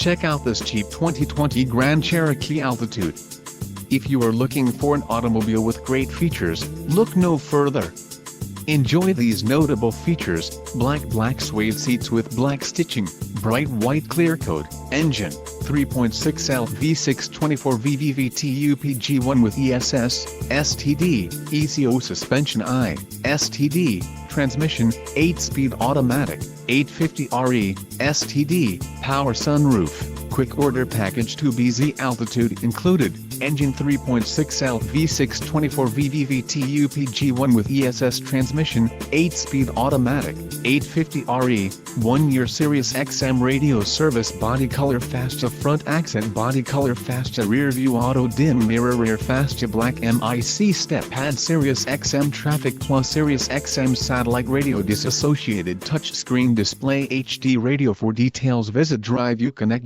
Check out this cheap 2020 Grand Cherokee Altitude. If you are looking for an automobile with great features, look no further. Enjoy these notable features: black suede seats with black stitching, bright white clear coat, engine, 3.6L V6 24 UPG1 with ESS, STD, ECO suspension STD, transmission, 8-speed automatic, 850RE, STD, power sunroof, quick order package 2BZ altitude included, engine 3.6L V6 24 UPG1 with ESS transmission, 8-speed automatic, 850RE, 1-year Sirius XM radio service, body color fascia front accent, body color fascia rear view auto dim mirror, rear fascia black, MIC step pad, Sirius XM traffic plus, Sirius XM satellite radio, disassociated touchscreen display, HD radio. For details visit driveyouconnect.com.